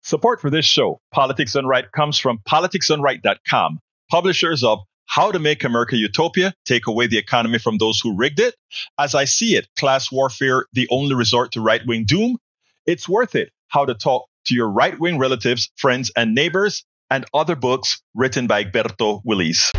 Support for this show, Politics Done Right, comes from politicsdoneright.com, publishers of How to Make America Utopia, Take Away the Economy from Those Who Rigged It, As I See It, Class Warfare, The Only Resort to Right-Wing Doom, It's Worth It, How to Talk to Your Right-Wing Relatives, Friends, and Neighbors, and other books written by Egberto, Willies.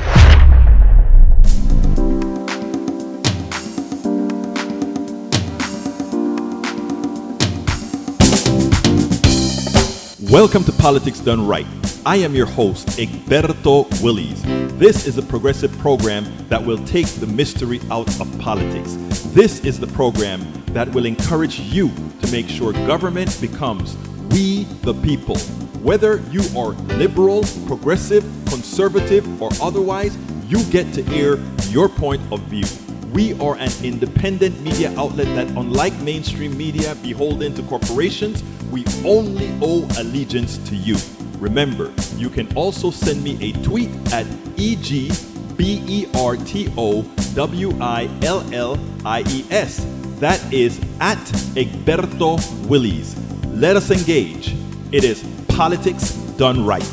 Welcome to Politics Done Right. I am your host, Egberto Willies. This is a progressive program that will take the mystery out of politics. This is the program that will encourage you to make sure government becomes we the people. Whether you are liberal, progressive, conservative, or otherwise, you get to air your point of view. We are an independent media outlet that, unlike mainstream media beholden to corporations, we only owe allegiance to you. Remember, you can also send me a tweet at EGBERTOWILLIES. That is at Egberto Willies. Let us engage. It is Politics Done Right.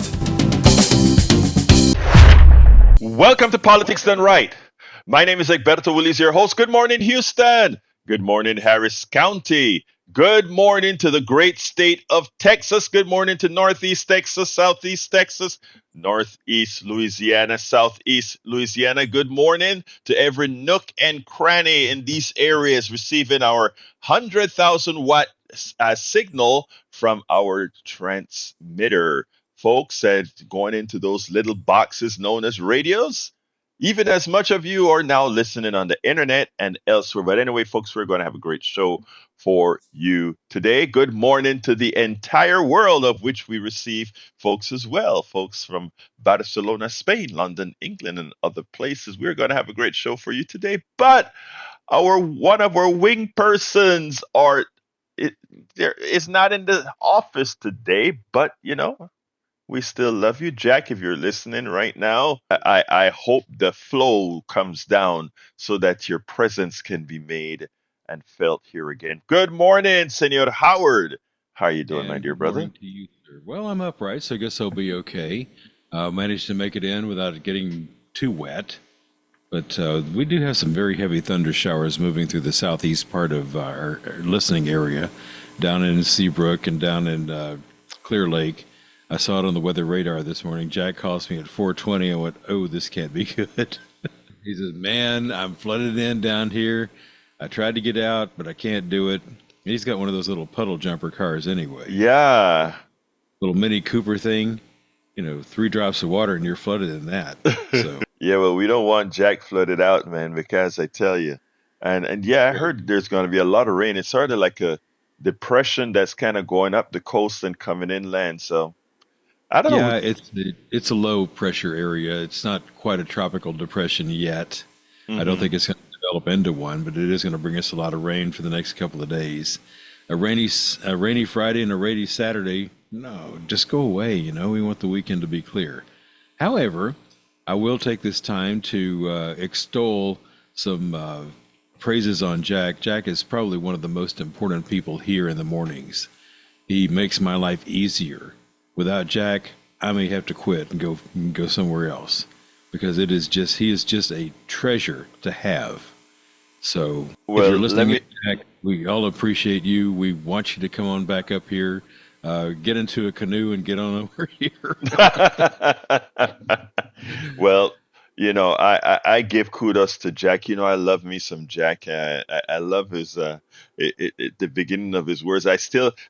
Welcome to Politics Done Right. My name is Egberto Willies, your host. Good morning, Houston. Good morning, Harris County. Good morning to the great state of Texas. Good morning to Northeast Texas, Southeast Texas, Northeast Louisiana, Southeast Louisiana. Good morning to every nook and cranny in these areas receiving our 100,000 watt signal from our transmitter. Folks, going into those little boxes known as radios. Even as much of you are now listening on the internet and elsewhere. But anyway, folks, we're going to have a great show for you today. Good morning to the entire world, of which we receive folks as well. Folks from Barcelona, Spain, London, England, and other places. We're going to have a great show for you today. But one of our wing persons is not in the office today, but we still love you, Jack. If you're listening right now, I hope the flow comes down so that your presence can be made and felt here again. Good morning, Senor Howard. How are you doing, my dear brother? Good morning to you, sir. Well, I'm upright, so I guess I'll be okay. Managed to make it in without it getting too wet. But we do have some very heavy thunder showers moving through the southeast part of our listening area, down in Seabrook and down in Clear Lake. I saw it on the weather radar this morning. Jack calls me at 4:20. I went, oh, this can't be good. He says, man, I'm flooded in down here. I tried to get out, but I can't do it. He's got one of those little puddle jumper cars anyway. Yeah. Little Mini Cooper thing. 3 drops of water and you're flooded in that. So yeah, well, we don't want Jack flooded out, man, because I tell you. And yeah, I heard there's going to be a lot of rain. It's sort of like a depression that's kind of going up the coast and coming inland. So I don't know. Yeah, it's a low pressure area. It's not quite a tropical depression yet. I don't think it's going to develop into one, but it is going to bring us a lot of rain for the next couple of days. A rainy Friday and a rainy Saturday. No, just go away. We want the weekend to be clear. However, I will take this time to extol some praises on Jack. Jack is probably one of the most important people here in the mornings. He makes my life easier. Without Jack, I may have to quit and go somewhere else, because he is just a treasure to have. So if you're listening, Jack, we all appreciate you. We want you to come on back up here, get into a canoe and get on over here. Well, I give kudos to Jack. I love me some Jack. I love his the beginning of his words.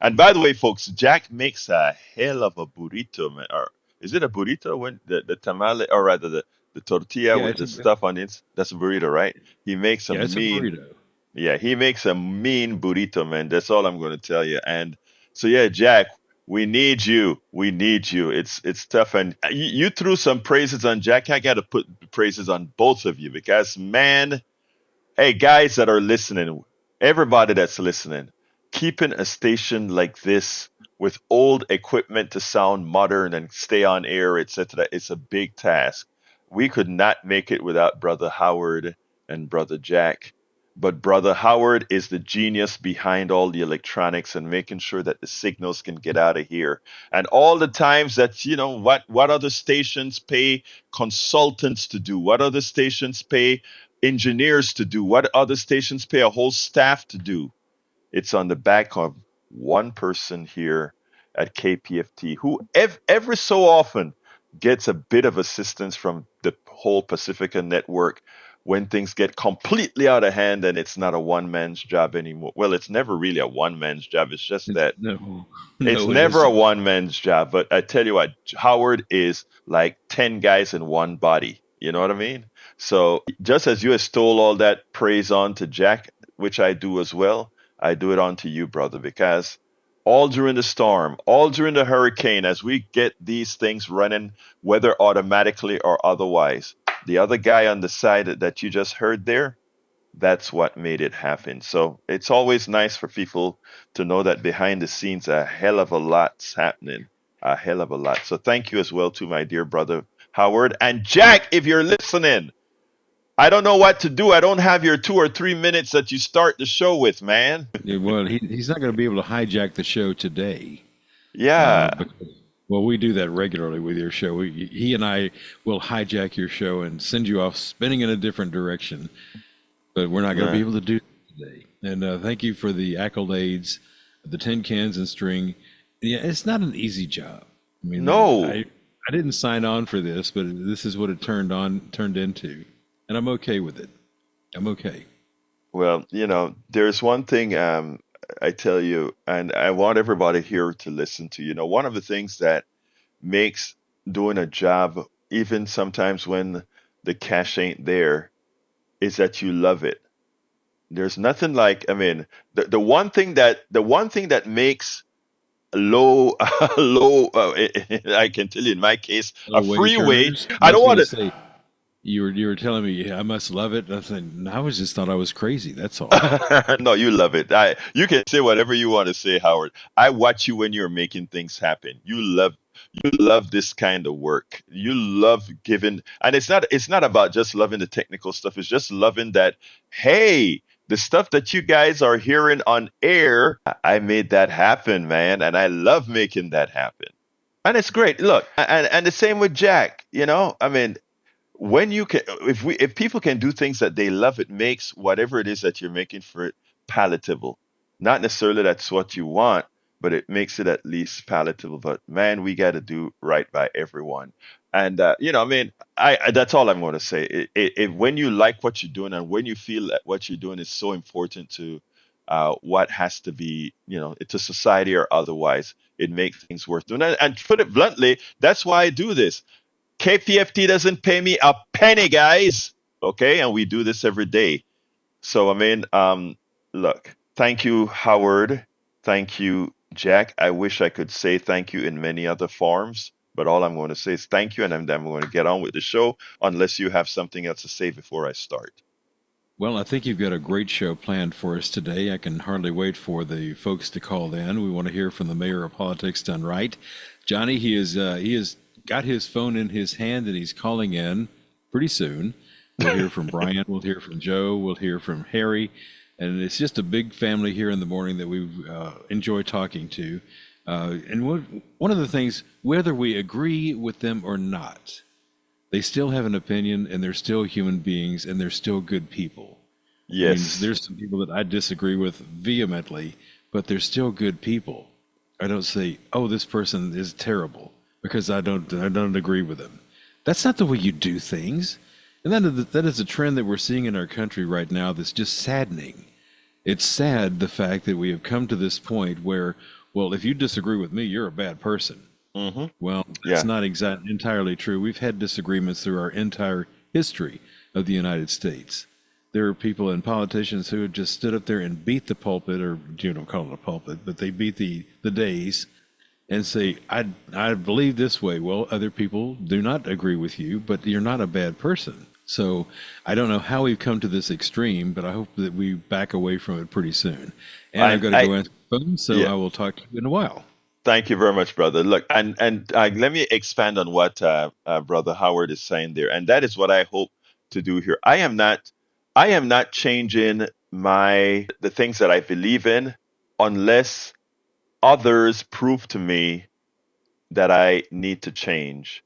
And by the way, folks, Jack makes a hell of a burrito, man. Or is it a burrito when the tamale, or rather the tortilla with the stuff on it? That's a burrito, right? He makes it's a burrito. Yeah, he makes a mean burrito, man. That's all I'm going to tell you. And so yeah, Jack, we need you. We need you. It's tough. And you threw some praises on Jack. I got to put praises on both of you because, man, hey, guys that are listening, everybody that's listening, keeping a station like this with old equipment to sound modern and stay on air, etc., it's a big task. We could not make it without Brother Howard and Brother Jack. But Brother Howard is the genius behind all the electronics and making sure that the signals can get out of here. And all the times that, what other stations pay consultants to do, what other stations pay engineers to do, what other stations pay a whole staff to do. It's on the back of one person here at KPFT who every so often gets a bit of assistance from the whole Pacifica network when things get completely out of hand and it's not a one man's job anymore. Well, it's never really a one man's job. It's just It's, that no, it's no, it never a isn't. one man's job. But I tell you what, Howard is like 10 guys in one body. You know what I mean? So just as you stole all that praise on to Jack, which I do as well, I do it on to you, brother, because all during the storm, all during the hurricane, as we get these things running, whether automatically or otherwise, the other guy on the side that you just heard there, that's what made it happen. So it's always nice for people to know that behind the scenes, a hell of a lot's happening. A hell of a lot. So thank you as well to my dear brother Howard. And Jack, if you're listening, I don't know what to do. I don't have your 2 or 3 minutes that you start the show with, man. Well, he's not going to be able to hijack the show today. Yeah. Because, well, we do that regularly with your show. He and I will hijack your show and send you off spinning in a different direction. But we're not going to be able to do that today. And thank you for the accolades, the tin cans and string. Yeah, it's not an easy job. I mean, No. I didn't sign on for this, but this is what it turned into, and I'm okay with it. I'm okay. Well, there's one thing I tell you, and I want everybody here to listen to. One of the things that makes doing a job, even sometimes when the cash ain't there, is that you love it. There's nothing like, I mean, the one thing that makes low low I can tell you in my case a Oh, free wage wage. earners. I I don't was going want to to. say you were telling me, yeah, I must love it. I said, "No, I was just thought I was crazy. That's all." No, you love it. You can say whatever you want to say, Howard. I watch you when you're making things happen. You love this kind of work. You love giving, and it's not about just loving the technical stuff. It's just loving that, hey, the stuff that you guys are hearing on air, I made that happen, man, and I love making that happen. And it's great. Look, and the same with Jack, I mean, when you can, if people can do things that they love, it makes whatever it is that you're making for it palatable. Not necessarily that's what you want, but it makes it at least palatable. But man, we got to do right by everyone. And I mean, that's all I'm going to say. When you like what you're doing and when you feel that what you're doing is so important to what has to be, to society or otherwise, it makes things worth doing. And put it bluntly, that's why I do this. KPFT doesn't pay me a penny, guys. Okay, and we do this every day. So I mean, look, thank you, Howard. Thank you, Jack. I wish I could say thank you in many other forms, but all I'm going to say is thank you, and I'm going to get on with the show unless you have something else to say before I start. Well, I think you've got a great show planned for us today. I can hardly wait for the folks to call in. We want to hear from the mayor of Politics Done Right, Johnny. He has got his phone in his hand and he's calling in pretty soon. We'll hear from Brian. We'll hear from Joe. We'll hear from Harry, and it's just a big family here in the morning that we enjoy talking to. One of the things, whether we agree with them or not, they still have an opinion, and they're still human beings, and they're still good people. I mean, Yes. there's some people that I disagree with vehemently, but they're still good people. I don't say, "Oh, this person is terrible," because I don't agree with them. That's not the way you do things, and that is a trend that we're seeing in our country right now. That's just saddening. It's sad the fact that we have come to this point where, well, if you disagree with me, you're a bad person. Mm-hmm. Well, that's Yeah. not entirely true. We've had disagreements through our entire history of the United States. There are people and politicians who have just stood up there and beat the pulpit, or you don't call it a pulpit, but they beat the days and say, I believe this way. Well, other people do not agree with you, but you're not a bad person. So I don't know how we've come to this extreme, but I hope that we back away from it pretty soon. And I've got to I go answer the phone, so yeah. I will talk to you in a while. Thank you very much, brother. Look, and let me expand on what brother Howard is saying there, and that is what I hope to do here. I am not changing the things that I believe in unless others prove to me that I need to change.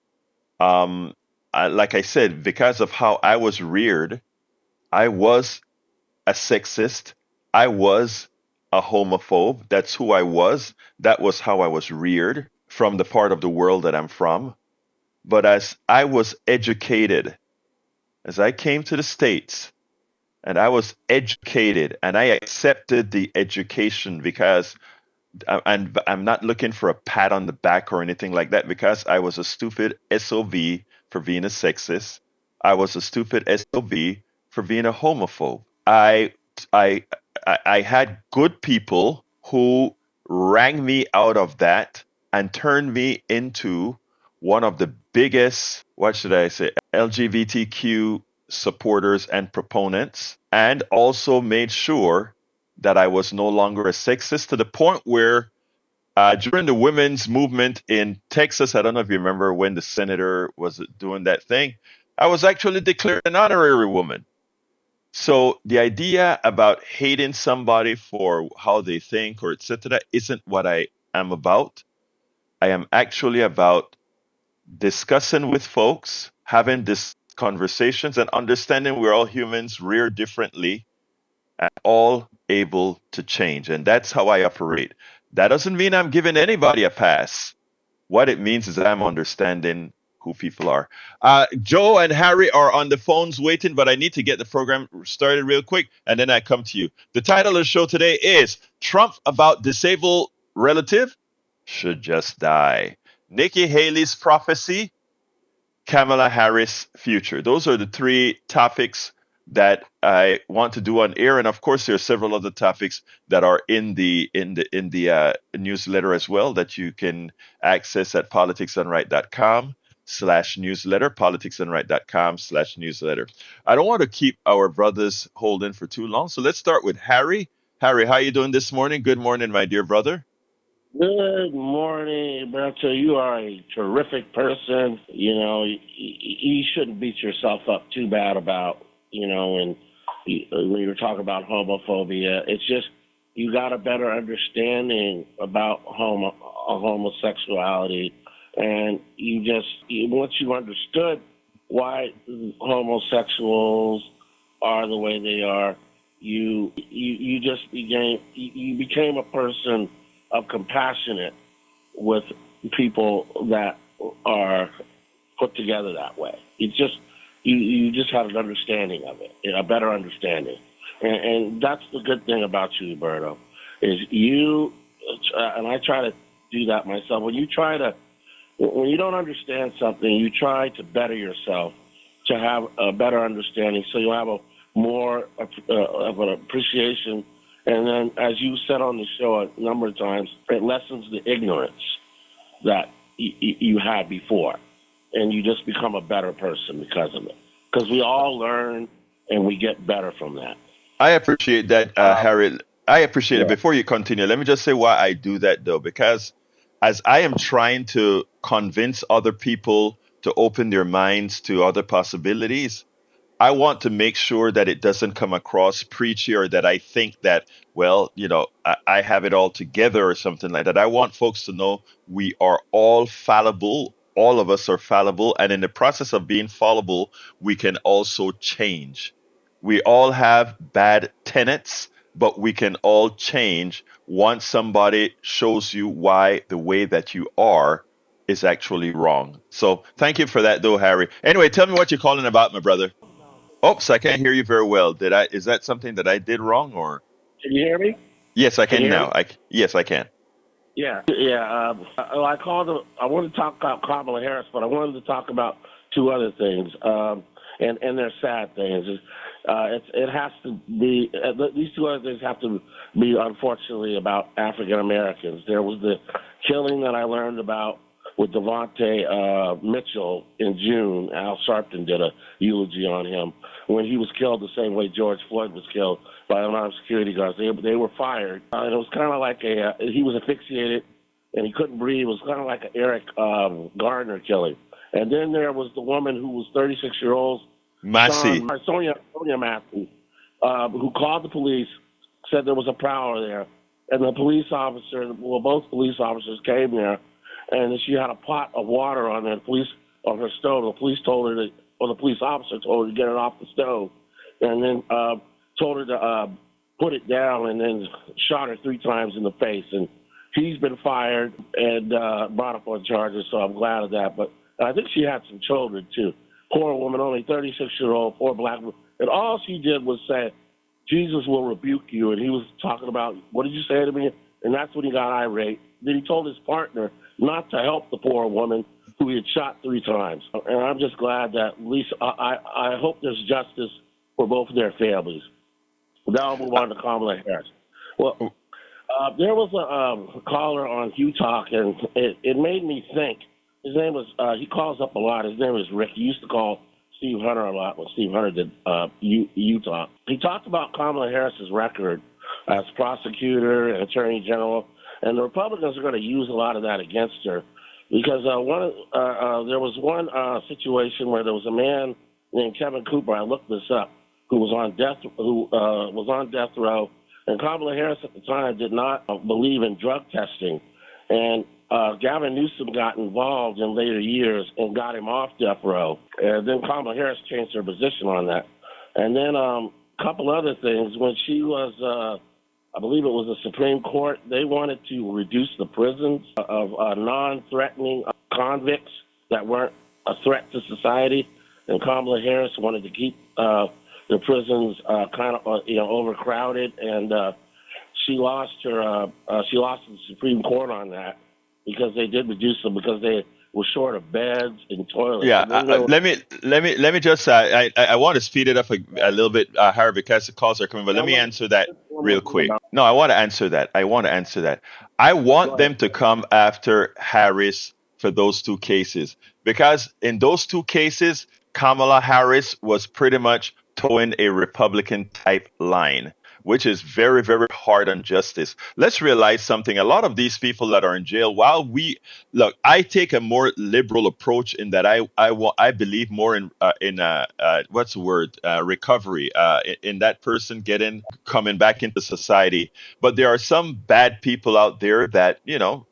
Um, like I said, because of how I was reared, I was a sexist. I was a homophobe. That's who I was. That was how I was reared from the part of the world that I'm from. But as I was educated, as I came to the States and I was educated and I accepted the education because and I'm not looking for a pat on the back or anything like that because I was a stupid SOB for being a sexist. I was a stupid SOB for being a homophobe. I I had good people who rang me out of that and turned me into one of the biggest, what should I say, LGBTQ supporters and proponents, and also made sure that I was no longer a sexist to the point where during the women's movement in Texas, I don't know if you remember when the senator was doing that thing, I was actually declared an honorary woman. So the idea about hating somebody for how they think or etc. isn't what I am about. I am actually about discussing with folks, having this conversations and understanding we're all humans, reared differently, and all able to change. And that's how I operate. That doesn't mean I'm giving anybody a pass. What it means is I'm understanding who people are. Joe and Harry are on the phones waiting, but I need to get the program started real quick, and then I come to you. The title of the show today is Trump About Disabled Relative Should Just Die. Nikki Haley's Prophecy, Kamala Harris future. Those are the three topics that I want to do on air, and of course, there are several other topics that are in the newsletter as well that you can access at politicsandright.com/newsletter, politicsandright.com/newsletter. I don't want to keep our brothers holding for too long, so let's start with Harry. Harry, how you doing this morning? Good morning, my dear brother. Good morning, Egberto. You are a terrific person. You shouldn't beat yourself up too bad about, when you're talking about homophobia. It's just you got a better understanding about homosexuality, and once you understood why homosexuals are the way they are, you became a person of compassionate with people that are put together that way. You just have an understanding of it, a better understanding, and that's the good thing about you, Berto, is you. And I try to do that myself. When you don't understand something, you try to better yourself to have a better understanding, so you'll have a more of an appreciation. And then, as you said on the show a number of times, it lessens the ignorance that you had before. And you just become a better person because of it. Because we all learn and we get better from that. I appreciate that, Harry. I appreciate it. Yeah. Before you continue, let me just say why I do that, though, because as I am trying to convince other people to open their minds to other possibilities, I want to make sure that it doesn't come across preachy or that I think that, well, I have it all together or something like that. I want folks to know we are all fallible. All of us are fallible. And in the process of being fallible, we can also change. We all have bad tenets, but we can all change once somebody shows you why the way that you are is actually wrong. So thank you for that, though, Harry. Anyway, tell me what you're calling about, my brother. Oops, I can't hear you very well. Did I? Is that something that I did wrong, or? Can you hear me? Yes, I Can can you hear now. me? Yes, I can. Yeah. Yeah. I wanted to talk about Kamala Harris, but I wanted to talk about two other things. And they're sad things. It has to be, these two other things have to be, unfortunately, about African Americans. There was the killing that I learned about with Devontae Mitchell in June. Al Sharpton did a eulogy on him when he was killed the same way George Floyd was killed by unarmed security guards. They were fired. And it was kind of like he was asphyxiated and he couldn't breathe. It was kind of like an Eric Garner killing. And then there was the woman who was 36-year-old Massey. Sonia Massey, who called the police, said there was a prowler there. And the police officer, well, both police officers came there, and she had a pot of water on there, on her stove. The police told her the police officer told her to get it off the stove, and then told her to put it down, and then shot her 3 times in the face. And he's been fired and brought up on charges, so I'm glad of that. But I think she had some children, too. Poor woman, only 36-year-old, poor black woman. And all she did was say, Jesus will rebuke you. And he was talking about, what did you say to me? And that's when he got irate. Then he told his partner not to help the poor woman who he had shot 3 times. And I'm just glad that at least I hope there's justice for both of their families. Now I'll move on to Kamala Harris. Well, there was a caller on Hugh Talk, and it made me think. His name was, he calls up a lot. His name is Rick. He used to call Steve Hunter a lot when Steve Hunter did Utah. He talked about Kamala Harris's record as prosecutor and attorney general, and the Republicans are going to use a lot of that against her because there was one situation where there was a man named Kevin Cooper. I looked this up, who was on death row, and Kamala Harris at the time did not believe in drug testing, and Gavin Newsom got involved in later years and got him off death row. And then Kamala Harris changed her position on that. And then a couple other things. When she was, I believe it was the Supreme Court, they wanted to reduce the prisons of non-threatening convicts that weren't a threat to society. And Kamala Harris wanted to keep the prisons kind of overcrowded. And she lost to the Supreme Court on that, because they did reduce them because they were short of beds and toilets. Yeah, let me just I want to speed it up a little bit, Harry, because the calls are coming. But let me answer that real quick. No, I want to answer that. I want them to come after Harris for those 2 cases, because in those 2 cases, Kamala Harris was pretty much towing a Republican type line, which is very, very hard on justice. Let's realize something. A lot of these people that are in jail, I take a more liberal approach in that I believe more in recovery, in that person coming back into society. But there are some bad people out there that,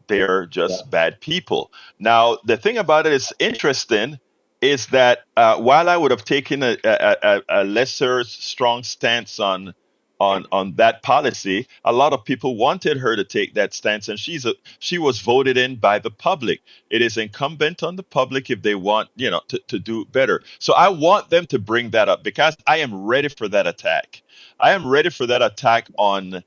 they're just bad people. Now, the thing about it is interesting is that while I would have taken a lesser strong stance on that policy, a lot of people wanted her to take that stance, and she was voted in by the public. It is incumbent on the public if they want, to do better. So I want them to bring that up, because I am ready for that attack. I am ready for that attack on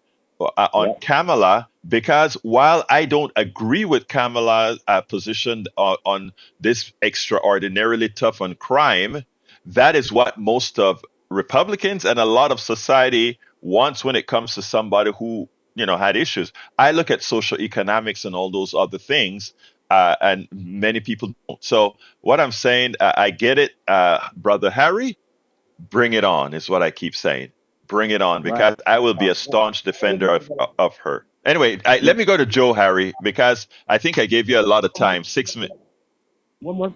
Kamala, because while I don't agree with Kamala's position on this extraordinarily tough on crime, that is what most of Republicans and a lot of society wants when it comes to somebody who had issues. I look at social economics and all those other things, and many people don't. So what I'm saying, I get it, Brother Harry, bring it on is what I keep saying. Bring it on, because I will be a staunch defender of her. Anyway, let me go to Joe, Harry, because I think I gave you a lot of time. 6 minutes. One more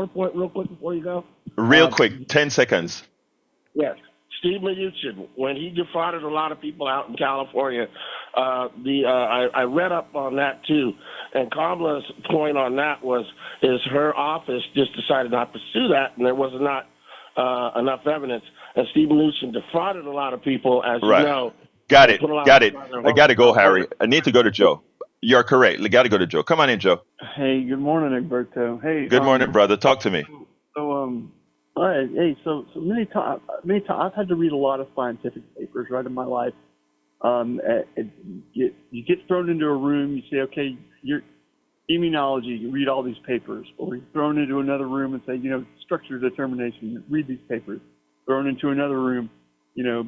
point real quick before you go. Real quick, 10 seconds. Yes. Steve Mnuchin, when he defrauded a lot of people out in California, I read up on that too. And Kamala's point on that is her office just decided not to pursue that, and there was not enough evidence. And Steve Mnuchin defrauded a lot of people, as you know. Got it. I got to go, Harry. I need to go to Joe. You're correct. I got to go to Joe. Come on in, Joe. Hey, good morning, Egberto. Hey. Good morning, brother. Talk to me. So, all right. Hey, so many times I've had to read a lot of scientific papers, right, in my life. You get thrown into a room, you say, okay, you're immunology, you read all these papers. Or you're thrown into another room and say, structure determination, read these papers. Thrown into another room,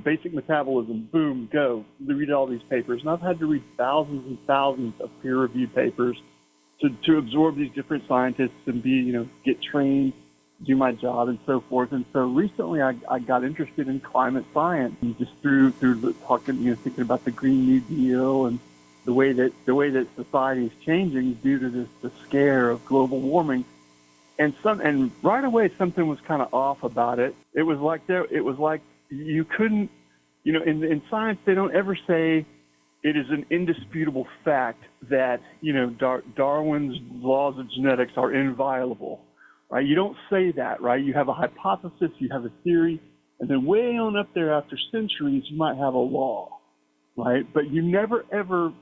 basic metabolism, boom, go. Read all these papers. And I've had to read thousands and thousands of peer-reviewed papers to absorb these different scientists and get trained, do my job, and so forth. And so recently I got interested in climate science, and just through the talking, thinking about the Green New Deal and the way that society is changing due to the scare of global warming. And right away something was kind of off about it. It was like you couldn't in science, they don't ever say it is an indisputable fact that, Darwin's laws of genetics are inviolable, right? You don't say that, right? You have a hypothesis, you have a theory, and then way on up there after centuries, you might have a law, right? But you never ever,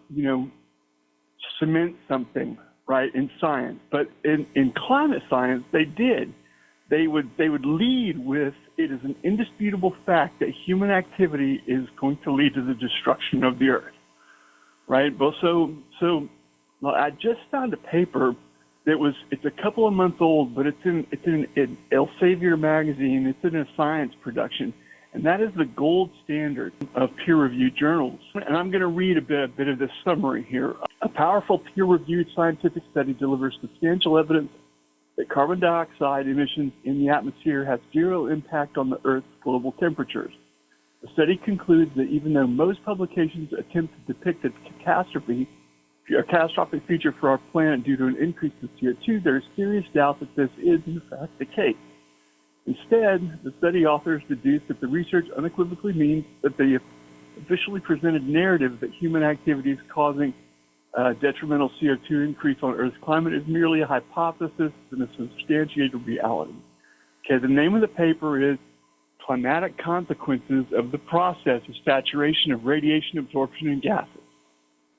cement something, right, in science. But in climate science, they did. They would lead with, it is an indisputable fact that human activity is going to lead to the destruction of the earth, right? Well, so I just found a paper that it's a couple of months old, but it's in Elsevier magazine. It's in a science production, and that is the gold standard of peer-reviewed journals. And I'm going to read a bit of this summary here. A powerful peer-reviewed scientific study delivers substantial evidence that carbon dioxide emissions in the atmosphere have zero impact on the Earth's global temperatures. The study concludes that even though most publications attempt to depict a catastrophic future for our planet due to an increase in CO2, there is serious doubt that this is, in fact, the case. Instead, the study authors deduce that the research unequivocally means that the officially presented narrative that human activity is causing detrimental CO2 increase on Earth's climate is merely a hypothesis and a substantiated reality. Okay, the name of the paper is Climatic Consequences of the Process of Saturation of Radiation Absorption in Gases.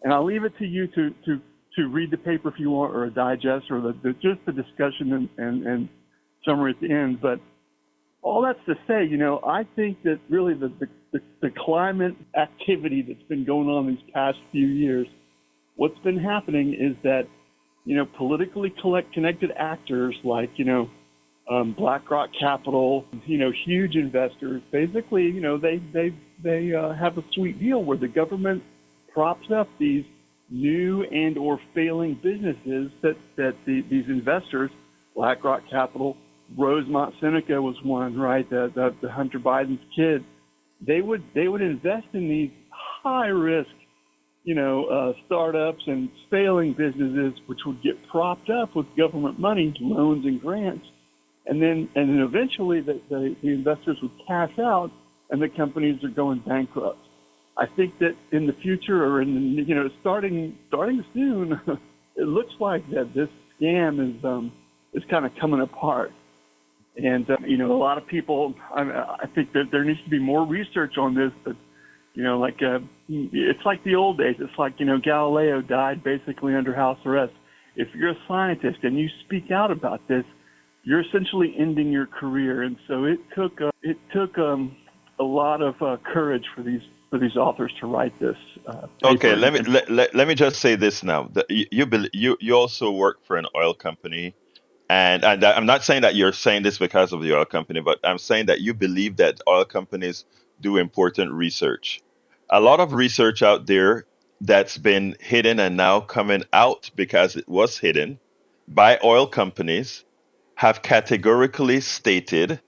And I'll leave it to you to read the paper if you want, or a digest, or just the discussion and summary at the end. But all that's to say, I think that really the climate activity that's been going on these past few years, what's been happening is that, politically connected actors like, BlackRock Capital, huge investors, basically, they have a sweet deal where the government props up these new and or failing businesses that these investors, BlackRock Capital, Rosemont Seneca was one, right? The Hunter Biden's kid. They would invest in these high risk, startups and failing businesses, which would get propped up with government money, loans and grants, and then eventually the investors would cash out, and the companies are going bankrupt. I think that in the future, or starting soon, it looks like that this scam is kind of coming apart. And a lot of people, I think that there needs to be more research on this. But it's like the old days. It's like Galileo died basically under house arrest. If you're a scientist and you speak out about this, you're essentially ending your career. And so it took a lot of courage for these authors to write this. Okay, let me just say this now. You also work for an oil company, and I'm not saying that you're saying this because of the oil company, but I'm saying that you believe that oil companies do important research. A lot of research out there that's been hidden and now coming out because it was hidden by oil companies have categorically stated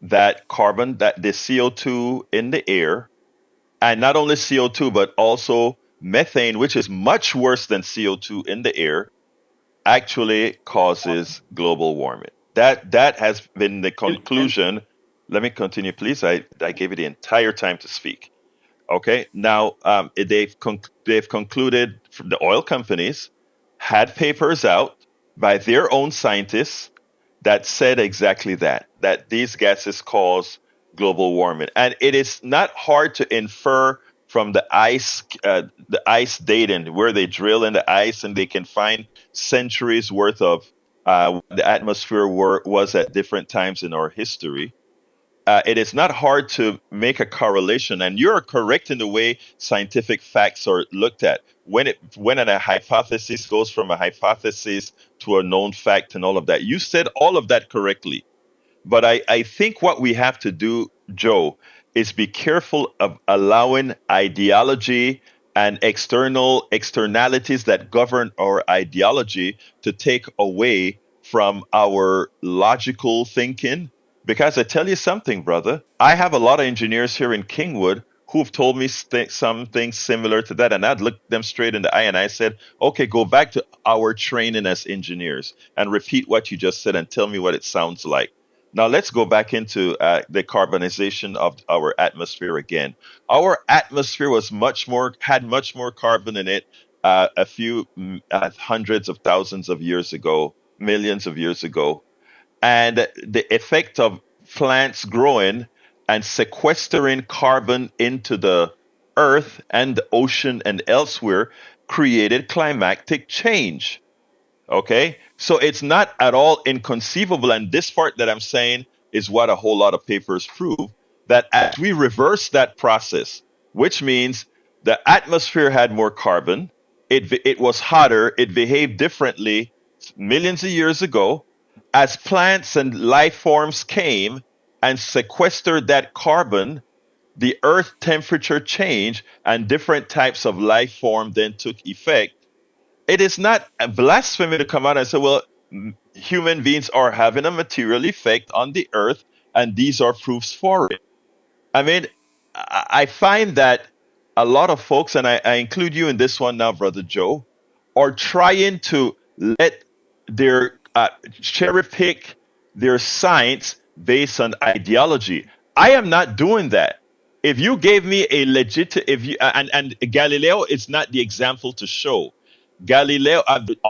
that the CO2 in the air, and not only CO2, but also methane, which is much worse than CO2 in the air, actually causes global warming. That has been the conclusion. Let me continue, please. I gave you the entire time to speak. Okay. Now, they've concluded, the oil companies had papers out by their own scientists that said exactly that these gases cause global warming. And it is not hard to infer from the ice dating, where they drill in the ice and they can find centuries worth of the atmosphere was at different times in our history. It is not hard to make a correlation, and you're correct in the way scientific facts are looked at. When a hypothesis goes from a hypothesis to a known fact and all of that, you said all of that correctly. But I think what we have to do, Joe, is be careful of allowing ideology and externalities that govern our ideology to take away from our logical thinking. Because I tell you something, brother, I have a lot of engineers here in Kingwood who've told me something similar to that. And I'd looked them straight in the eye and I said, okay, go back to our training as engineers and repeat what you just said and tell me what it sounds like. Now let's go back into the carbonization of our atmosphere again. Our atmosphere had much more carbon in it a few hundreds of thousands of years ago, millions of years ago, and the effect of plants growing and sequestering carbon into the earth and the ocean and elsewhere created climatic change. Okay. So it's not at all inconceivable. And this part that I'm saying is what a whole lot of papers prove, that as we reverse that process, which means the atmosphere had more carbon, it was hotter, it behaved differently millions of years ago. As plants and life forms came and sequestered that carbon, the earth temperature changed and different types of life form then took effect. It is not a blasphemy to come out and say, well, human beings are having a material effect on the earth, and these are proofs for it. I mean, I find that a lot of folks, and I include you in this one now, Brother Joe, are trying to let their cherry pick their science based on ideology. I am not doing that. If you gave me a legit, if you and Galileo is not the example to show. Galileo,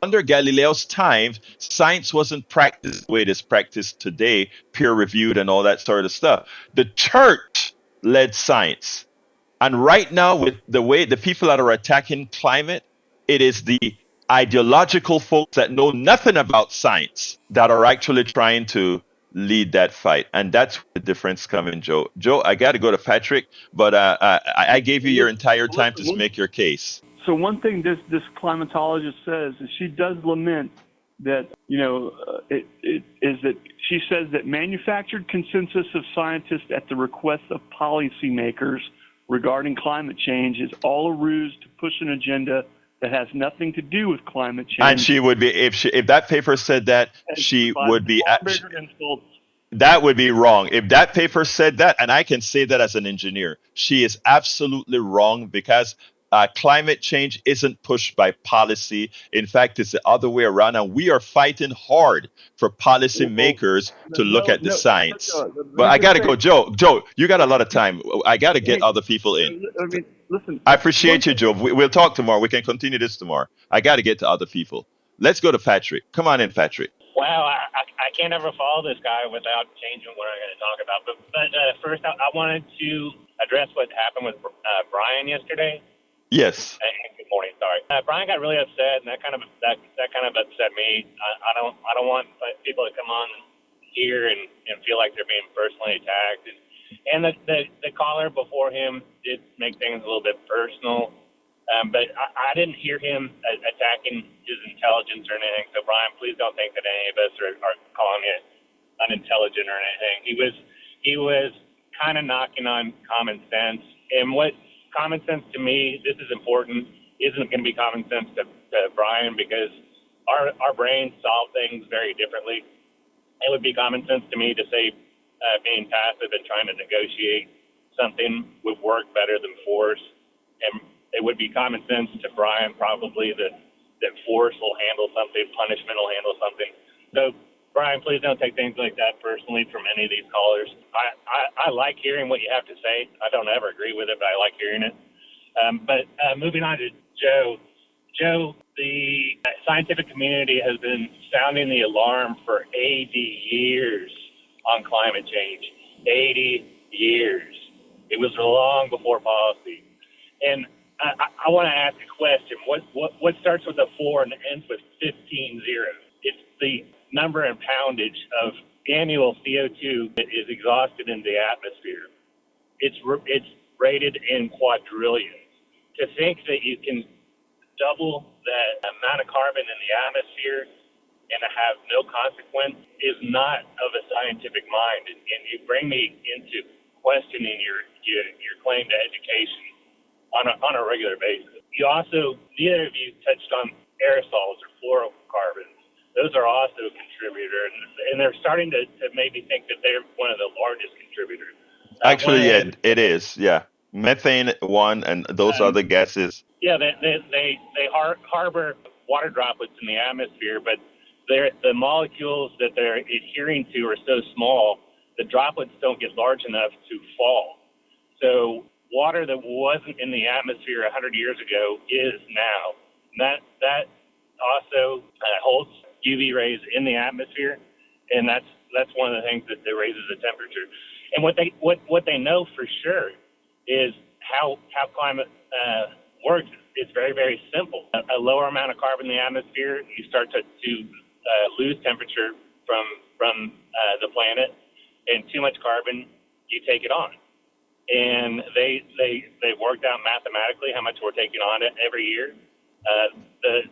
under Galileo's time, science wasn't practiced the way it is practiced today, peer reviewed and all that sort of stuff. The church led science. And right now, with the way the people that are attacking climate, it is the ideological folks that know nothing about science that are actually trying to lead that fight. And that's where the difference comes in, Joe. Joe, I got to go to Patrick, but I gave you your entire time to make your case. So one thing this climatologist says is she does lament that, it is that she says that manufactured consensus of scientists at the request of policymakers regarding climate change is all a ruse to push an agenda that has nothing to do with climate change. And she would be, if that paper said that, she would be, that would be wrong. If that paper said that, and I can say that as an engineer, she is absolutely wrong, because climate change isn't pushed by policy. In fact, it's the other way around, and we are fighting hard for policymakers to look at the science. But I got to go, Joe. Joe, you got a lot of time. I got to get other people in. I mean, listen. I appreciate you, Joe. We'll talk tomorrow. We can continue this tomorrow. I got to get to other people. Let's go to Patrick. Come on in, Patrick. Wow, I can't ever follow this guy without changing what I'm going to talk about. But first, I wanted to address what happened with Brian yesterday. Yes. Good morning. Sorry, Brian got really upset, and that kind of upset me. I don't want people to come on here and feel like they're being personally attacked. And the caller before him did make things a little bit personal, but I didn't hear him attacking his intelligence or anything. So Brian, please don't think that any of us are calling it unintelligent or anything. He was kind of knocking on common sense, and what common sense to me, this is important, isn't going to be common sense to Brian, because our brains solve things very differently. It would be common sense to me to say being passive and trying to negotiate something would work better than force. And it would be common sense to Brian probably that force will handle something, punishment will handle something. So, Brian, please don't take things like that personally from any of these callers. I like hearing what you have to say. I don't ever agree with it, but I like hearing it. But moving on to Joe. Joe, the scientific community has been sounding the alarm for 80 years on climate change. 80 years. It was long before policy. And I want to ask a question. What starts with a 4 and ends with 15 zeros? It's the number and poundage of annual CO2 that is exhausted in the atmosphere. It's rated in quadrillions. To think that you can double the amount of carbon in the atmosphere and have no consequence is not of a scientific mind. And you bring me into questioning your claim to education on a regular basis. You also, neither of you touched on aerosols or fluorocarbons. Those are also a contributor, and they're starting to maybe think that they're one of the largest contributors. Actually, yeah, it is. Yeah, methane one, and those other gases. Yeah, they harbor water droplets in the atmosphere, but the molecules that they're adhering to are so small, the droplets don't get large enough to fall. So water that wasn't in the atmosphere 100 years ago is now. And that also holds UV rays in the atmosphere, and that's one of the things that raises the temperature. And what they know for sure is how climate works. It's very, very simple. A lower amount of carbon in the atmosphere, you start to lose temperature from the planet, and too much carbon, you take it on. And they worked out mathematically how much we're taking on it every year.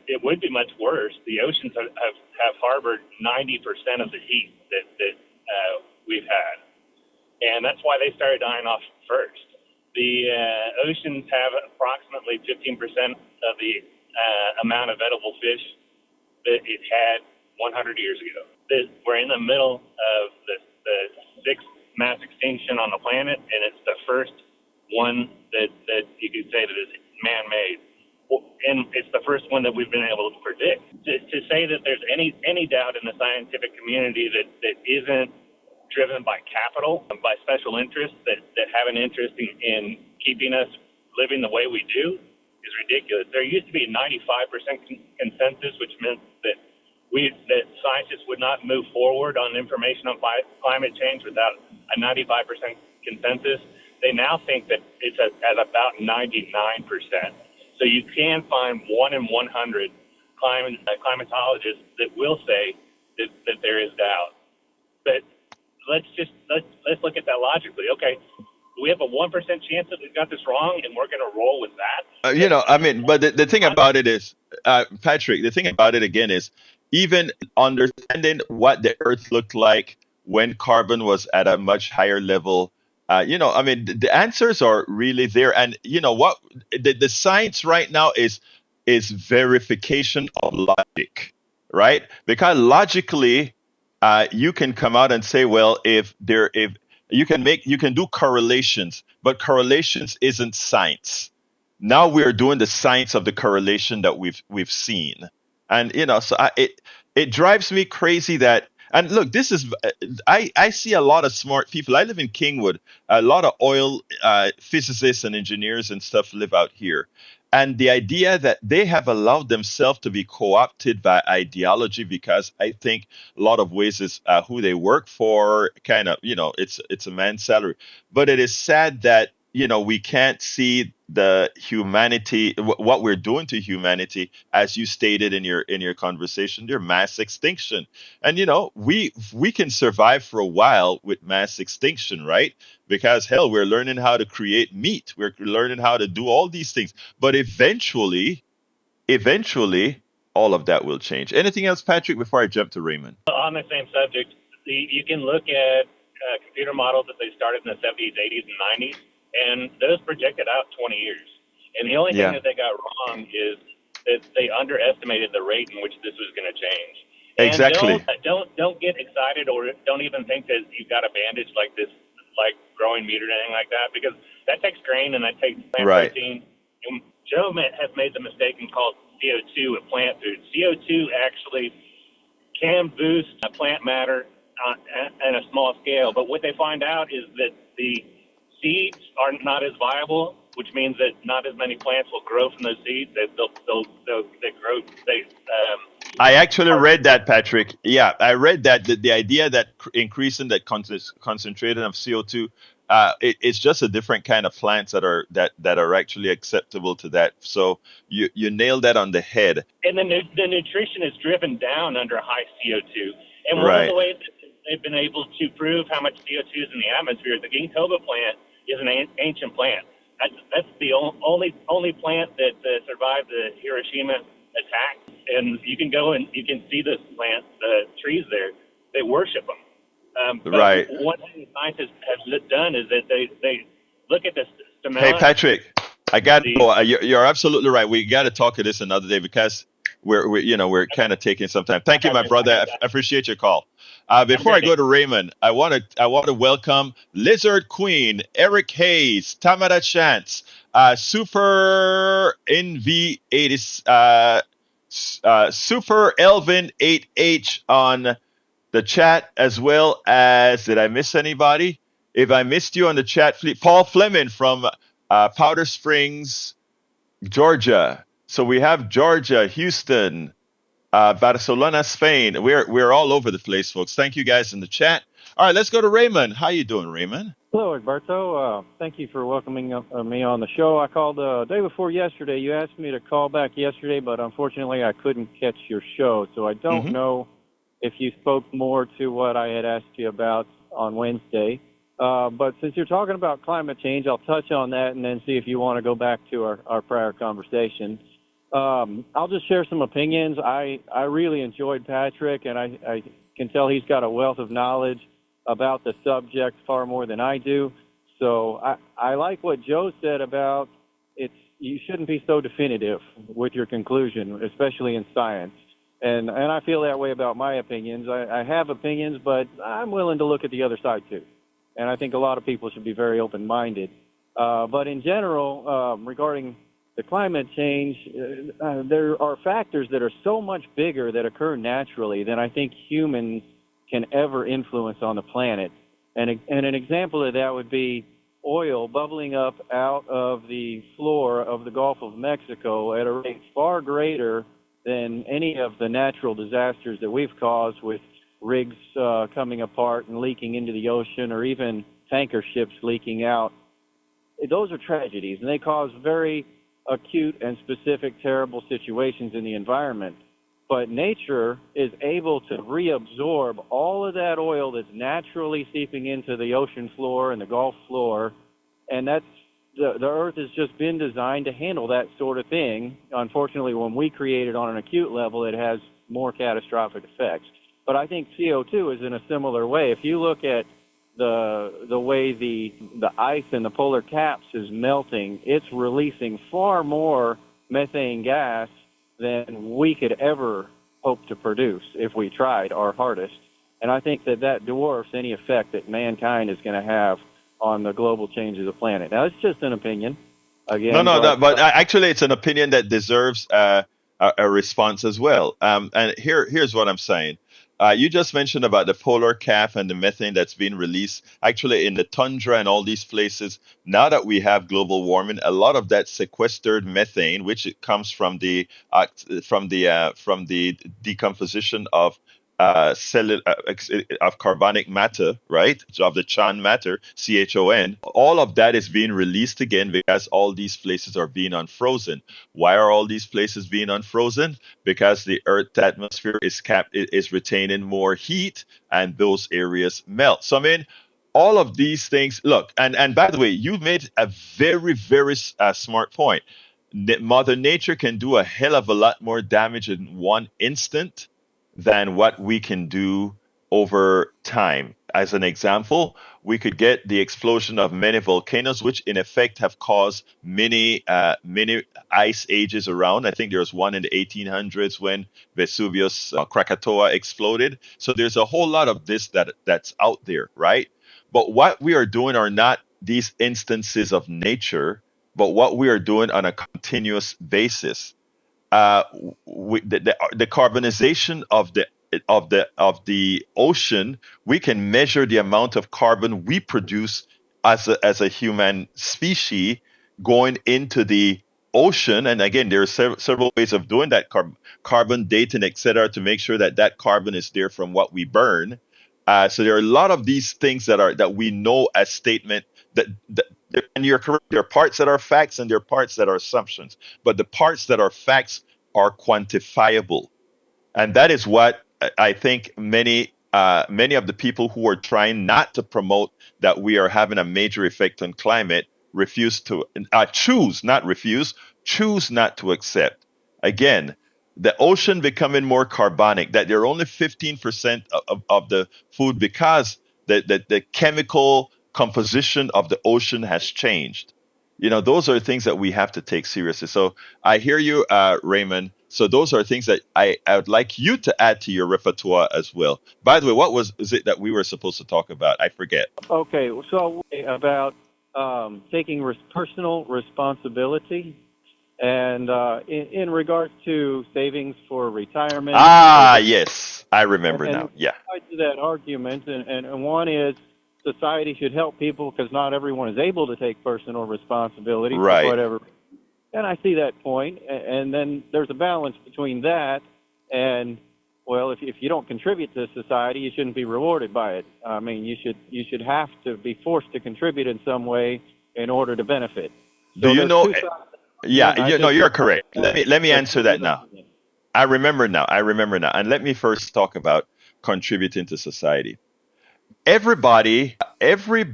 It would be much worse. The oceans have harbored 90% of the heat that we've had, and that's why they started dying off first. The oceans have approximately 15% of the amount of edible fish that it had 100 years ago. We're in the middle of the sixth mass extinction on the planet, and it's the first one that you could say that is man-made. And it's the first one that we've been able to predict. To say that there's any doubt in the scientific community that isn't driven by capital, by special interests that have an interest in keeping us living the way we do is ridiculous. There used to be 95% consensus, which meant that scientists would not move forward on information on climate change without a 95% consensus. They now think that it's at about 99%. So you can find 1 in 100 climatologists that will say that there is doubt. But let's look at that logically. Okay, we have a 1% chance that we've got this wrong, and we're going to roll with that. But the thing about it is, Patrick, the thing about it again is, even understanding what the Earth looked like when carbon was at a much higher level, the answers are really there. And you know what? The science right now is verification of logic, right? Because logically, you can come out and say, well, if you can do correlations, but correlations isn't science. Now we're doing the science of the correlation that we've seen, and it drives me crazy that. And look, this is I see a lot of smart people. I live in Kingwood. A lot of oil physicists and engineers and stuff live out here. And the idea that they have allowed themselves to be co-opted by ideology, because I think a lot of ways is who they work for, kind of, it's a man's salary. But it is sad that, we can't see the humanity, what we're doing to humanity, as you stated in your conversation, their mass extinction. And, we can survive for a while with mass extinction, right? Because hell, we're learning how to create meat. We're learning how to do all these things. But eventually, all of that will change. Anything else, Patrick, before I jump to Raymond? On the same subject, you can look at computer models that they started in the 70s, 80s, and 90s, and those projected out 20 years. And the only thing that they got wrong is that they underestimated the rate in which this was going to change. And Exactly. Don't get excited, or don't even think that you've got a bandage like this, like growing meat or anything like that, because that takes grain and that takes plant protein. And Joe has made the mistake and called CO2 a plant food. CO2 actually can boost plant matter on a small scale, but what they find out is that the seeds are not as viable, which means that not as many plants will grow from those seeds. I actually read that, Patrick. Yeah, I read that the idea that increasing that concentration of CO2, it's just a different kind of plants that are actually acceptable to that. So you nailed that on the head. And then the nutrition is driven down under high CO2. And one of the ways that they've been able to prove how much CO2 is in the atmosphere, the ginkgo plant is an ancient plant. That's the only plant that survived the Hiroshima attack. And you can go and you can see the plants, the trees there. They worship them. But one thing the scientists have done is that they look at the stomata. Hey, Patrick, you're absolutely right. We got to talk to this another day, because we're kind of taking some time. Thank you, my brother. I appreciate your call. Before I go to Raymond, I want to welcome Lizard Queen, Eric Hayes, Tamara Chance, Super NV80, Super Elvin 8H on the chat, as well as, did I miss anybody? If I missed you on the chat, Paul Fleming from Powder Springs, Georgia. So we have Georgia, Houston, Barcelona, Spain. We're all over the place, folks. Thank you guys in the chat. All right, let's go to Raymond. How you doing, Raymond? Hello, Egberto. Thank you for welcoming me on the show. I called the day before yesterday. You asked me to call back yesterday, but unfortunately I couldn't catch your show, so I don't know if you spoke more to what I had asked you about on Wednesday. But since you're talking about climate change, I'll touch on that and then see if you want to go back to our prior conversation. I'll just share some opinions. I really enjoyed Patrick, and I can tell he's got a wealth of knowledge about the subject far more than I do. So I like what Joe said about you shouldn't be so definitive with your conclusion, especially in science. And I feel that way about my opinions. I have opinions, but I'm willing to look at the other side too. And I think a lot of people should be very open-minded. But in general, regarding the climate change, there are factors that are so much bigger that occur naturally than I think humans can ever influence on the planet. And an example of that would be oil bubbling up out of the floor of the Gulf of Mexico at a rate far greater than any of the natural disasters that we've caused, with rigs coming apart and leaking into the ocean, or even tanker ships leaking out. Those are tragedies, and they cause very acute and specific terrible situations in the environment. But nature is able to reabsorb all of that oil that's naturally seeping into the ocean floor and the Gulf floor, and that's the Earth has just been designed to handle that sort of thing. Unfortunately, when we create it on an acute level, it has more catastrophic effects. But I think CO2 is in a similar way. If you look at the way the ice in the polar caps is melting, it's releasing far more methane gas than we could ever hope to produce if we tried our hardest. And I think that dwarfs any effect that mankind is going to have on the global change of the planet. Now, it's just an opinion. Again, But actually, it's an opinion that deserves a response as well. And here's what I'm saying. You just mentioned about the polar cap and the methane that's being released. Actually, in the tundra and all these places, now that we have global warming, a lot of that sequestered methane, which it comes from the decomposition of of carbonic matter, right? So of the Chan matter, CHON, all of that is being released again because all these places are being unfrozen. Why are all these places being unfrozen? Because the Earth's atmosphere is retaining more heat, and those areas melt. So I mean, all of these things. Look, and by the way, you made a very very smart point. Mother Nature can do a hell of a lot more damage in one instant than what we can do over time. As an example, we could get the explosion of many volcanoes, which in effect have caused many ice ages around. I think there was one in the 1800s when Vesuvius Krakatoa exploded. So there's a whole lot of this that's out there, right? But what we are doing are not these instances of nature, but what we are doing on a continuous basis. The carbonization of the ocean, we can measure the amount of carbon we produce as a human species going into the ocean. And again, there are several ways of doing that, carbon dating, etc., to make sure that carbon is there from what we burn. So there are a lot of these things that we know as statement that and you're correct. There are parts that are facts and there are parts that are assumptions. But the parts that are facts are quantifiable, and that is what I think many of the people who are trying not to promote that we are having a major effect on climate choose not to accept. Again, the ocean becoming more carbonic, that they're only 15% of the food because the chemical composition of the ocean has changed. Those are things that we have to take seriously. So I hear you, Raymond. So those are things that I would like you to add to your repertoire as well. By the way, what is it that we were supposed to talk about? I forget. Okay, so about taking personal responsibility. And in regards to savings for retirement, Yes, I remember and now. Yeah. sides to that argument, and one is society should help people because not everyone is able to take personal responsibility for Right. whatever. And I see that point. And then there's a balance between that and, well, if you don't contribute to society, you shouldn't be rewarded by it. I mean, you should have to be forced to contribute in some way in order to benefit. Do you there's know? two sides. Yeah, I no, just- you're correct. Let me there's answer two that now. arguments. I remember now. And let me first talk about contributing to society. Everybody, every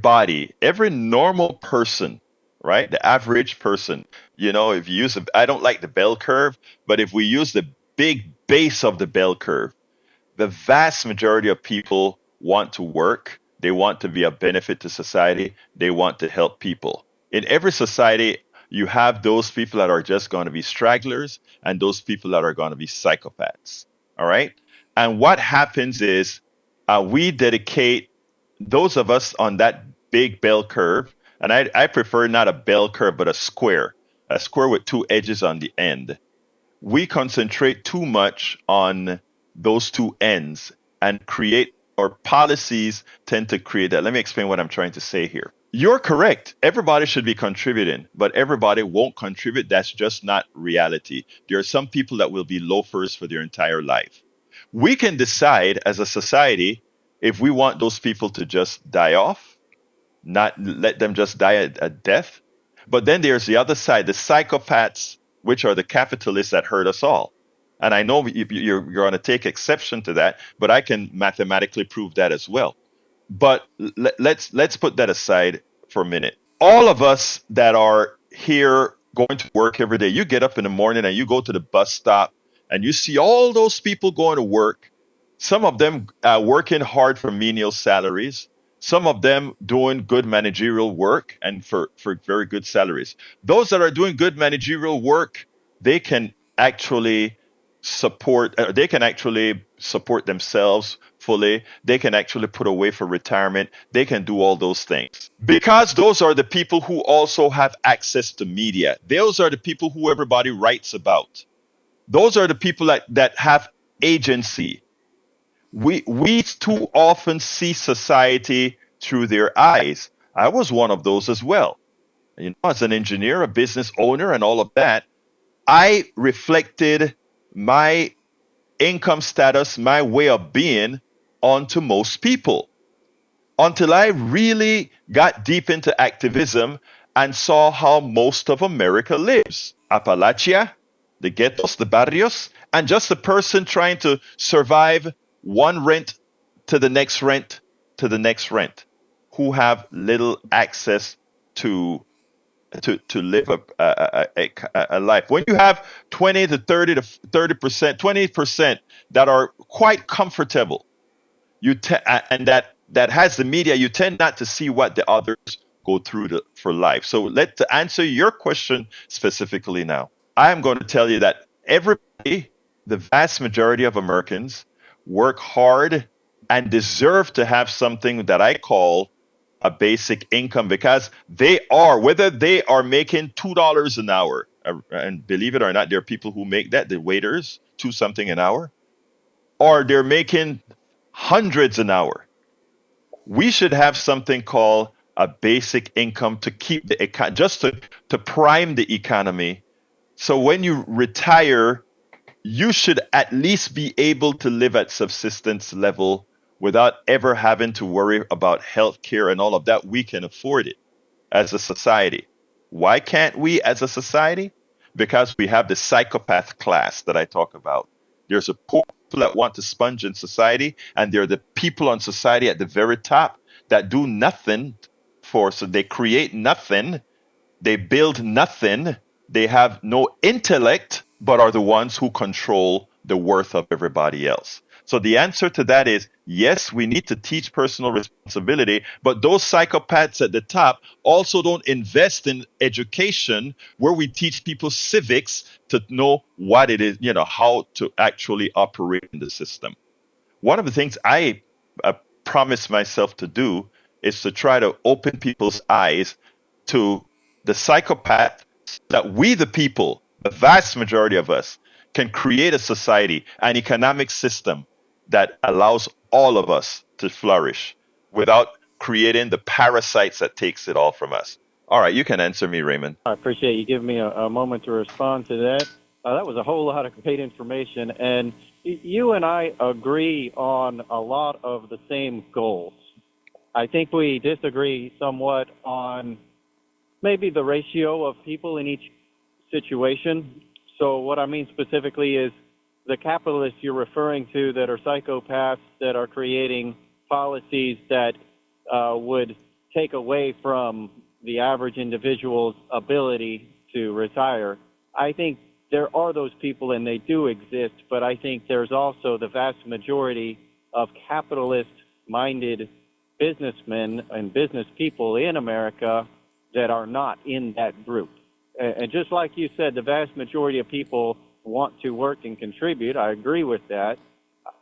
normal person, right? The average person, if you use I don't like the bell curve, but if we use the big base of the bell curve, the vast majority of people want to work. They want to be a benefit to society. They want to help people. In every society, you have those people that are just going to be stragglers and those people that are going to be psychopaths. All right. And what happens is we dedicate those of us on that big bell curve. And I prefer not a bell curve, but a square with two edges on the end. We concentrate too much on those two ends and create, or policies tend to create that. Let me explain what I'm trying to say here. You're correct. Everybody should be contributing, but everybody won't contribute. That's just not reality. There are some people that will be loafers for their entire life. We can decide as a society if we want those people to just die off, not let them just die at death. But then there's the other side, the psychopaths, which are the capitalists that hurt us all. And I know you're going to take exception to that, but I can mathematically prove that as well. But let's put that aside for a minute. All of us that are here going to work every day, you get up in the morning and you go to the bus stop and you see all those people going to work. Some of them working hard for menial salaries. Some of them doing good managerial work and for very good salaries. Those that are doing good managerial work, they can actually support themselves fully. They can actually put away for retirement. They can do all those things because those are the people who also have access to media. Those are the people who everybody writes about. Those are the people that have agency. We too often see society through their eyes. I was one of those as well. As an engineer, a business owner, and all of that, I reflected my income status, my way of being onto most people until I really got deep into activism and saw how most of America lives. Appalachia, the ghettos, the barrios, and just a person trying to survive one rent to the next rent to the next rent, who have little access to live a life. When you have 20 to 30 to 30%, 20% that are quite comfortable, and that has the media, you tend not to see what the others go through for life. So to answer your question specifically now, I am going to tell you that everybody, the vast majority of Americans, work hard and deserve to have something that I call a basic income, because whether they are making $2 an hour, and believe it or not, there are people who make that, the waiters, 2 something an hour, or they're making hundreds an hour. We should have something called a basic income to keep just to prime the economy. So when you retire, you should at least be able to live at subsistence level without ever having to worry about health care and all of that. We can afford it as a society. Why can't we as a society? Because we have the psychopath class that I talk about. There's a poor people that want to sponge in society, and there are the people on society at the very top that do nothing so they create nothing, they build nothing, they have no intellect, but are the ones who control the worth of everybody else. So the answer to that is yes, we need to teach personal responsibility, but those psychopaths at the top also don't invest in education where we teach people civics to know what it is, how to actually operate in the system. One of the things I promised myself to do is to try to open people's eyes to the psychopath, that we the people the vast majority of us, can create a society, an economic system that allows all of us to flourish without creating the parasites that takes it all from us. All right, you can answer me, Raymond. I appreciate you giving me a moment to respond to that. That was a whole lot of great information, and you and I agree on a lot of the same goals. I think we disagree somewhat on maybe the ratio of people in each situation. So what I mean specifically is the capitalists you're referring to that are psychopaths that are creating policies that would take away from the average individual's ability to retire. I think there are those people and they do exist, but I think there's also the vast majority of capitalist-minded businessmen and business people in America that are not in that group. And just like you said, the vast majority of people want to work and contribute. I agree with that.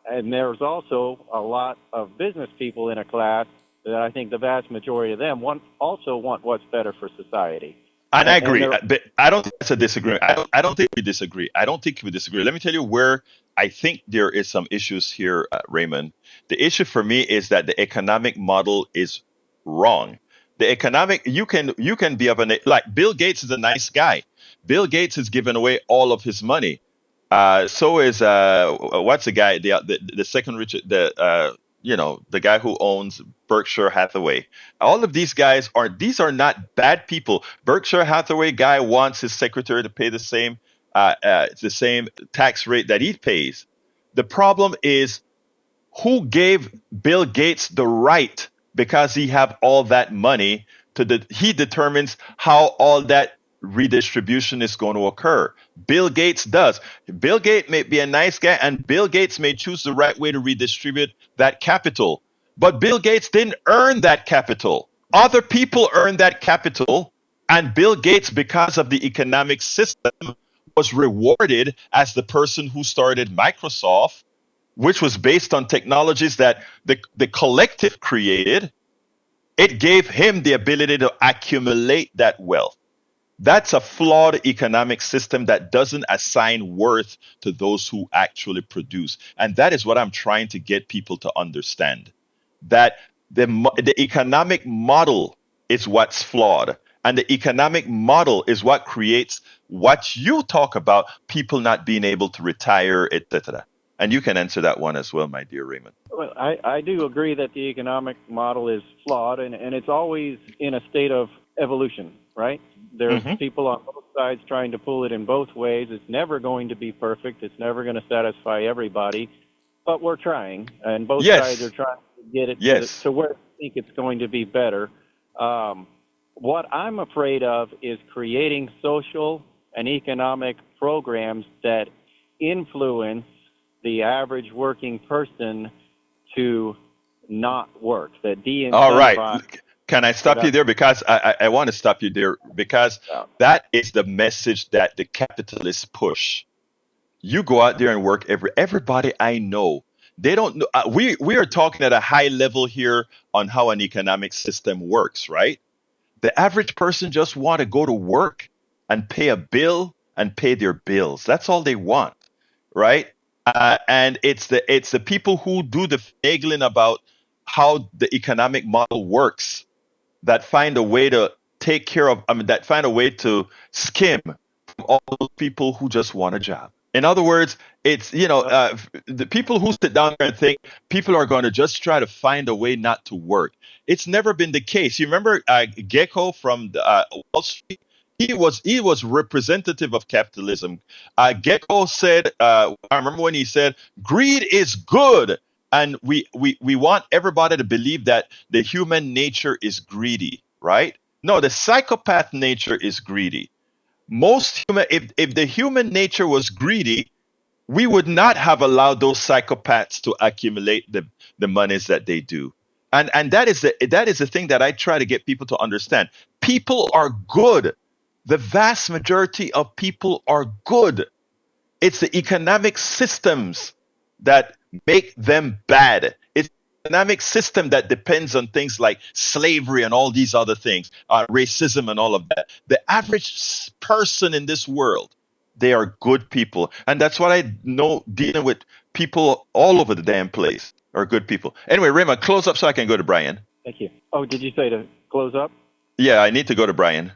And there's also a lot of business people in a class that I think the vast majority of them also want what's better for society. And I agree, but I don't think that's a disagreement. I don't think we disagree. I don't think we disagree. Let me tell you where I think there is some issues here, Raymond. The issue for me is that the economic model is wrong. The economic, you can be of an, like Bill Gates is a nice guy. Bill Gates has given away all of his money. So is what's the guy, the second richest, the guy who owns Berkshire Hathaway. All of these guys are not bad people. Berkshire Hathaway guy wants his secretary to pay the same tax rate that he pays. The problem is who gave Bill Gates the right, because he have all that money he determines how all that redistribution is going to occur. Bill Gates does. Bill Gates may be a nice guy, and Bill Gates may choose the right way to redistribute that capital. But Bill Gates didn't earn that capital. Other people earned that capital, and Bill Gates, because of the economic system, was rewarded as the person who started Microsoft, which was based on technologies that the collective created. It gave him the ability to accumulate that wealth. That's a flawed economic system that doesn't assign worth to those who actually produce. And that is what I'm trying to get people to understand. That the economic model is what's flawed. And the economic model is what creates what you talk about, people not being able to retire, etc. And you can answer that one as well, my dear Raymond. Well, I do agree that the economic model is flawed, and it's always in a state of evolution, right? There's people on both sides trying to pull it in both ways. It's never going to be perfect. It's never going to satisfy everybody, but we're trying, and both sides are trying to get it to where they think it's going to be better. What I'm afraid of is creating social and economic programs that influence the average working person to not work, that de-incentivize. All right. Can I stop you there? Because I want to stop you there because that is the message that the capitalists push. You go out there and work everybody I know. They don't know. We are talking at a high level here on how an economic system works, right? The average person just want to go to work and pay a bill and pay their bills. That's all they want, right? And it's the people who do the finagling about how the economic model works that find a way to take care of, that find a way to skim from all those people who just want a job. In other words, it's, the people who sit down there and think people are going to just try to find a way not to work. It's never been the case. You remember Gecko from Wall Street? He was representative of capitalism. Gecko said, I remember when he said, greed is good. And we want everybody to believe that the human nature is greedy, right? No, the psychopath nature is greedy. If the human nature was greedy, we would not have allowed those psychopaths to accumulate the monies that they do. And that is the thing that I try to get people to understand. People are good. The vast majority of people are good. It's the economic systems that make them bad. It's the economic system that depends on things like slavery and all these other things, racism and all of that. The average person in this world They are good people. And that's what I know dealing with people all over the damn place are good people. Anyway, Raymond, close up so I can go to Brian. Thank you. Oh, did you say to close up? Yeah, I need to go to Brian.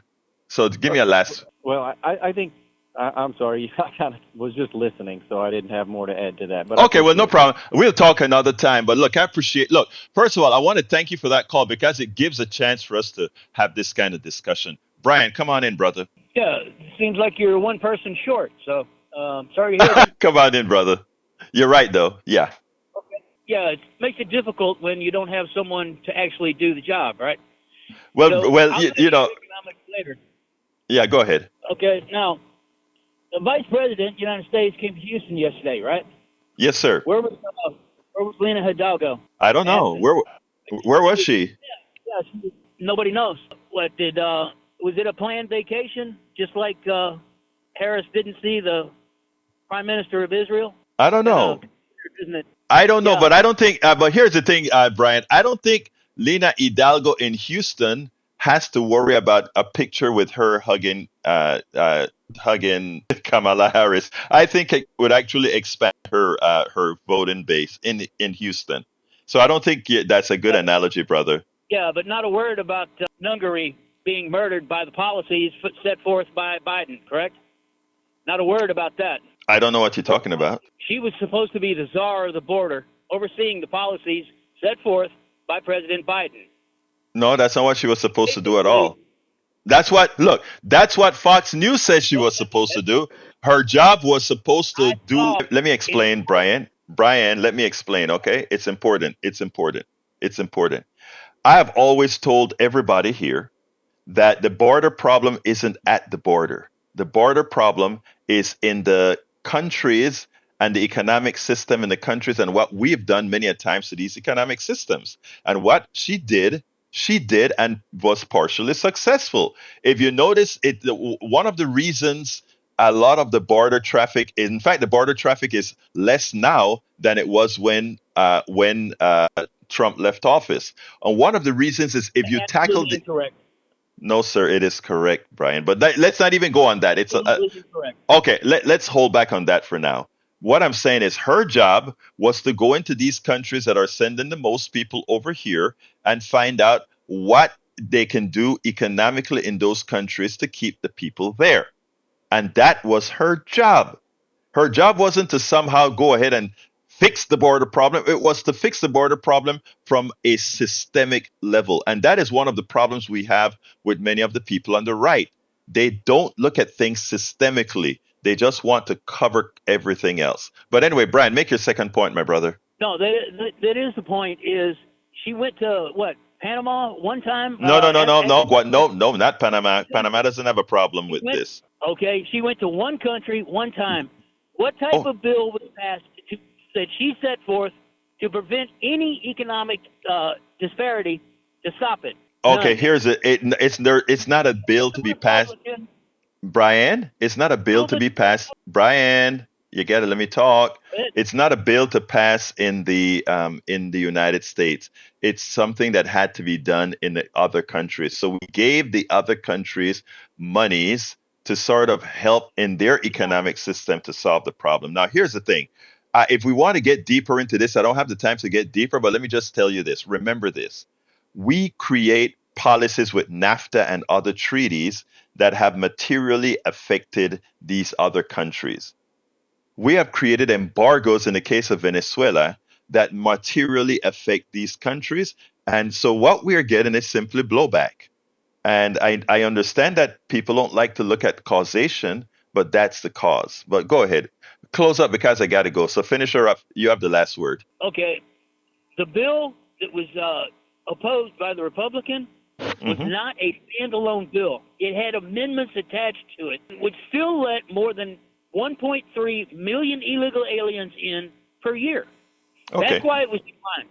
So give me a last. Well, I think I'm sorry. I kind of was just listening, so I didn't have more to add to that. But Okay, well, no problem. We'll talk another time. But look, I appreciate. Look, first of all, I want to thank you for that call because it gives a chance for us to have this kind of discussion. Brian, come on in, brother. Yeah, seems like you're one person short. So sorry to hear that. Come on in, brother. You're right, though. Yeah. Okay. Yeah, it makes it difficult when you don't have someone to actually do the job, right? Well, So, well, I'll you get into know. economics later. Yeah, go ahead. Okay, now the vice president of the United States came to Houston yesterday, right? Yes, sir. Where was Lena Hidalgo? I don't know. Where was she? Yeah, nobody knows. What did was it a planned vacation? Just like Harris didn't see the Prime Minister of Israel? I don't know. Isn't it? I don't know, Yeah. but I don't think. But here's the thing, Brian. I don't think Lena Hidalgo in Houston has to worry about a picture with her hugging Kamala Harris. I think it would actually expand her voting base in Houston. So I don't think that's a good analogy, brother. Yeah, but not a word about Nungary being murdered by the policies set forth by Biden, correct? Not a word about that. I don't know what you're talking about. She was supposed to be the czar of the border, overseeing the policies set forth by President Biden. No, that's not what she was supposed to do at all. That's what Fox News says she was supposed to do. Her job was supposed to do. Let me explain, Brian. Brian, let me explain, okay? It's important. It's important. It's important. I have always told everybody here that the border problem isn't at the border. The border problem is in the countries and the economic system in the countries and what we've done many a times to these economic systems. And what she did and was partially successful. If you notice, one of the reasons a lot of the border traffic, in fact, the border traffic is less now than it was when Trump left office. And one of the reasons is if you tackle the. Incorrect. No, sir, it is correct, Brian. But let's not even go on that. It's Correct. okay. Let's hold back on that for now. What I'm saying is her job was to go into these countries that are sending the most people over here and find out what they can do economically in those countries to keep the people there. And that was her job. Her job wasn't to somehow go ahead and fix the border problem. It was to fix the border problem from a systemic level. And that is one of the problems we have with many of the people on the right. They don't look at things systemically. They just want to cover everything else. But anyway, Brian, make your second point, my brother. No, that is the point. Is she went to what, Panama one time? No, not Panama. Panama doesn't have a problem with this. Okay, she went to one country one time. What type of bill was passed that she set forth to prevent any economic disparity to stop it? Okay, None. here's it. It's not a bill to be passed. Brian, it's not a bill to be passed. Brian, you gotta let me talk. It's not a bill to pass in the United States. It's something that had to be done in the other countries. So we gave the other countries monies to sort of help in their economic system to solve the problem. Now, here's the thing. If we want to get deeper into this, I don't have the time to get deeper, but let me just tell you this. Remember this. We create policies with NAFTA and other treaties that have materially affected these other countries. We have created embargoes in the case of Venezuela that materially affect these countries. And so what we are getting is simply blowback. And I understand that people don't like to look at causation, but that's the cause. But go ahead. Close up because I got to go. So finish her up. You have the last word. Okay, the bill that was opposed by the Republican was not a standalone bill. It had amendments attached to it. It would still let more than 1.3 million illegal aliens in per year. Okay. That's why it was declined.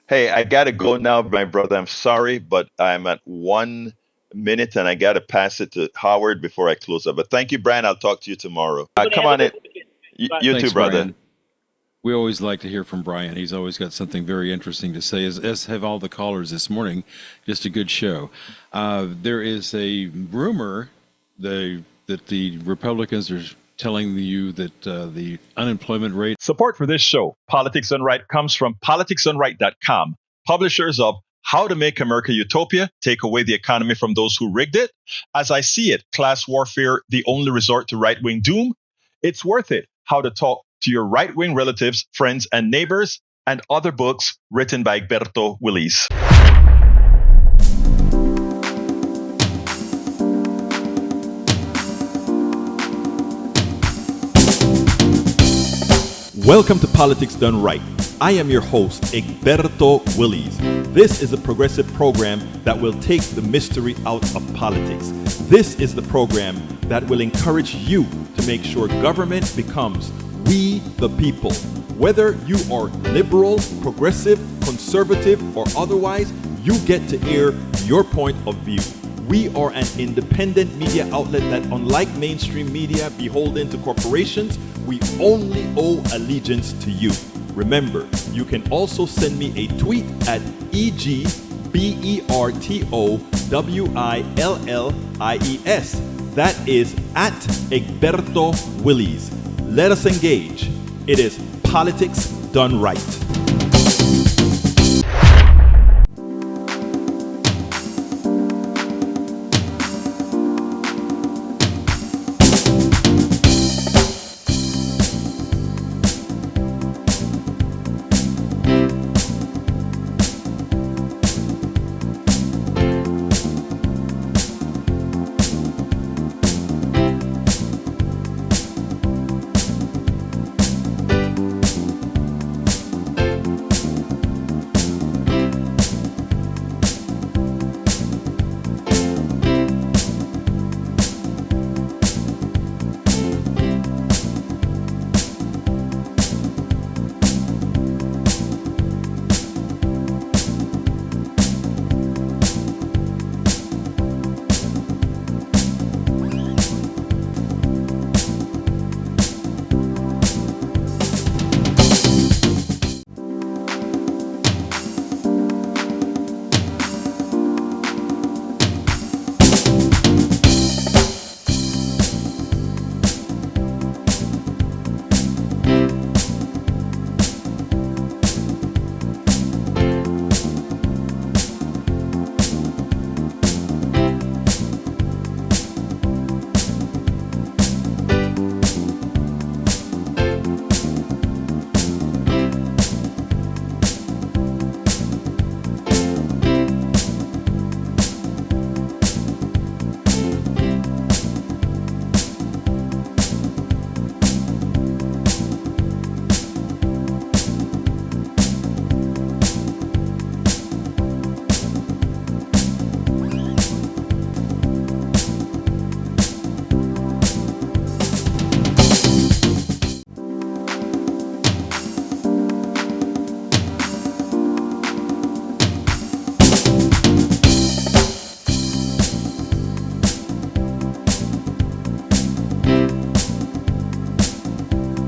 Hey, I got to go now, my brother. I'm sorry, but I'm at 1 minute and I got to pass it to Howard before I close up. But thank you, Brian. I'll talk to you tomorrow. Come on in. You Thanks, too, brother. Brian. We always like to hear from Brian. He's always got something very interesting to say, as have all the callers this morning. Just a good show. There is a rumor that the Republicans are telling you that the unemployment rate. Support for this show, Politics Done Right, comes from politicsdoneright.com, publishers of How to Make America Utopia, Take Away the Economy from Those Who Rigged It, As I See It, Class Warfare, The Only Resort to Right-Wing Doom, It's Worth It, How to Talk to Your Right-Wing Relatives, Friends, and Neighbors, and other books written by Egberto Willies. Welcome to Politics Done Right. I am your host, Egberto Willies. This is a progressive program that will take the mystery out of politics. This is the program that will encourage you to make sure government becomes we the people. Whether you are liberal, progressive, conservative, or otherwise, you get to air your point of view. We are an independent media outlet that, unlike mainstream media beholden to corporations, we only owe allegiance to you. Remember, you can also send me a tweet at EGBERTOWILLIES. That is at Egberto Willies. Let us engage. It is Politics Done Right.